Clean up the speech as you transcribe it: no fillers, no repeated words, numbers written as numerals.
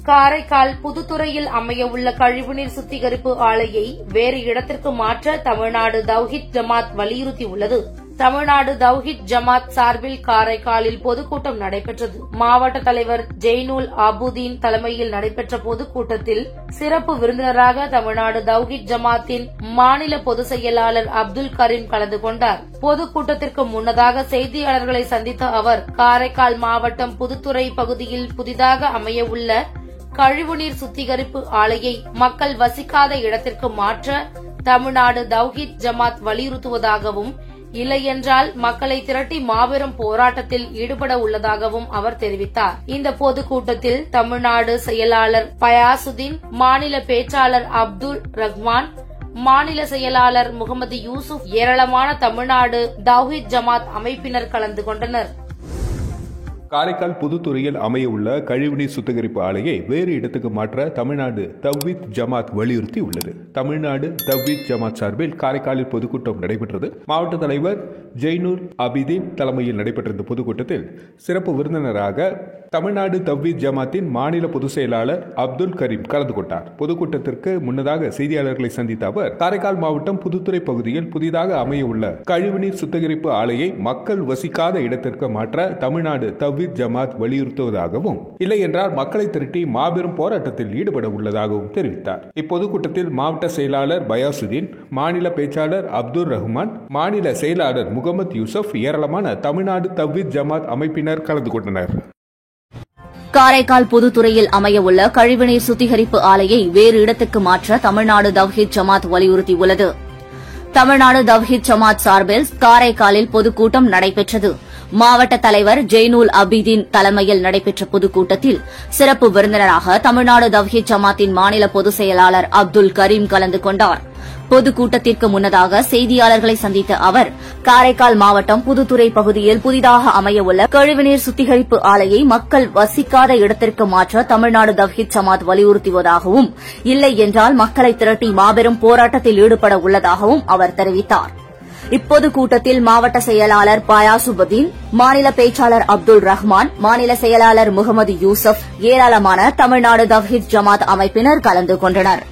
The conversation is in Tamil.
காரைக்கால் புதுத்துறையில் அமையவுள்ள கழிவுநீர் சுத்திகரிப்பு ஆலையை வேறு இடத்திற்கு மாற்ற தமிழ்நாடு தவ்ஹீத் ஜமாத் வலியுறுத்தியுள்ளது. தமிழ்நாடு தவ்ஹீத் ஜமாத் சார்பில் காரைக்காலில் பொதுக்கூட்டம் நடைபெற்றது. மாவட்ட தலைவர் ஜெய்னுல் ஆபுதீன் தலைமையில் நடைபெற்ற பொதுக்கூட்டத்தில் சிறப்பு விருந்தினராக தமிழ்நாடு தவ்ஹீத் ஜமாத்தின் மாநில பொதுச் செயலாளர் அப்துல் கரீம் கலந்து கொண்டார். பொதுக்கூட்டத்திற்கு முன்னதாக செய்தியாளர்களை சந்தித்த அவர், காரைக்கால் மாவட்டம் புதுத்துறை பகுதியில் புதிதாக அமையவுள்ள கழிவுநீர் சுத்திகரிப்பு ஆலையை மக்கள் வசிக்காத இடத்திற்கு மாற்ற தமிழ்நாடு தவ்ஹீத் ஜமாத் வலியுறுத்துவதாகவும், இல்லையென்றால் மக்களை திரட்டி மாபெரும் போராட்டத்தில் ஈடுபட உள்ளதாகவும் அவர் தெரிவித்தார். இந்த பொதுக்கூட்டத்தில் தமிழ்நாடு செயலாளர் பயாசுதீன், மாநில பேச்சாளர் அப்துல் ரஹ்மான், மாநில செயலாளர் முகமது யூசுப், ஏராளமான தமிழ்நாடு தவ்ஹீத் ஜமாத் அமைப்பினர் கலந்து கொண்டனர். காரைக்கால் புதுத்துறையில் அமையவுள்ள கழிவுநீர் சுத்திகரிப்பு ஆலையை வேறு இடத்துக்கு மாற்ற தமிழ்நாடு தவ்ஹீத் ஜமாத் வலியுறுத்தி உள்ளது. தமிழ்நாடு தவ்ஹீத் ஜமாத் சார்பில் காரைக்காலில் பொதுக்கூட்டம் நடைபெற்றது. மாவட்ட தலைவர் ஜெய்னுல் ஆபிதீன் தலைமையில் நடைபெற்ற இந்த பொதுக்கூட்டத்தில் சிறப்பு விருந்தினராக தமிழ்நாடு தவ்ஹீத் ஜமாத்தின் மாநில பொதுச் செயலாளர் அப்துல் கரீம் கலந்து கொண்டார். பொதுக்கூட்டத்திற்கு முன்னதாக செய்தியாளர்களை சந்தித்த அவர், காரைக்கால் மாவட்டம் புதுத்துறை பகுதியில் புதிதாக அமையவுள்ள கழிவுநீர் சுத்திகரிப்பு ஆலையை மக்கள் வசிக்காத இடத்திற்கு மாற்ற தமிழ்நாடு தவ்ஹீத் ஜமாத் வலியுறுத்துவதாகவும், இல்லை என்றால் மக்களை திரட்டி மாபெரும் போராட்டத்தில் ஈடுபட உள்ளதாகவும் தெரிவித்தார். இப்பொதுக்கூட்டத்தில் மாவட்ட செயலாளர் பயாசுதீன், மாநில பேச்சாளர் அப்துல் ரஹ்மான், மாநில செயலாளர் முகமது யூசுப், ஏராளமான தமிழ்நாடு தவ்ஹீத் ஜமாத் அமைப்பினர் கலந்து கொண்டனர். காரைக்கால் புதுத்துறையில் அமையவுள்ள கழிவுநீர் சுத்திகரிப்பு ஆலையை வேறு இடத்துக்கு மாற்ற தமிழ்நாடு தவ்ஹீத் ஜமாத் வலியுறுத்தியுள்ளது. தமிழ்நாடு தவ்ஹீத் ஜமாத் சார்பில் காரைக்காலில் பொதுக்கூட்டம் நடைபெற்றது. மாவட்ட தலைவர் ஜெய்னுல் ஆபிதீன் தலைமையில் நடைபெற்ற பொதுக்கூட்டத்தில் சிறப்பு விருந்தினராக தமிழ்நாடு தவ்ஹீத் ஜமாத்தின் மாநில பொதுச் செயலாளர் அப்துல் கரீம் கலந்து கொண்டார். பொதுக்கூட்டத்திற்கு முன்னதாக செய்தியாளர்களை சந்தித்த அவர், காரைக்கால் மாவட்டம் புதுத்துறை பகுதியில் புதிதாக அமையவுள்ள கழிவுநீர் சுத்திகரிப்பு ஆலையை மக்கள் வசிக்காத இடத்திற்கு மாற்ற தமிழ்நாடு தவ்ஹீத் ஜமாத் வலியுறுத்துவதாகவும், இல்லை என்றால் மக்களை திரட்டி மாபெரும் போராட்டத்தில் ஈடுபட உள்ளதாகவும் அவர் தெரிவித்தார். இப்பொதுக்கூட்டத்தில் மாவட்ட செயலாளர் பயாசுதீன், மாநில பேச்சாளர் அப்துல் ரஹ்மான், மாநில செயலாளர் முகமது யூசுப், ஏராளமான தமிழ்நாடு தவ்ஹீத் ஜமாத் அமைப்பினர் கலந்து கொண்டனர்.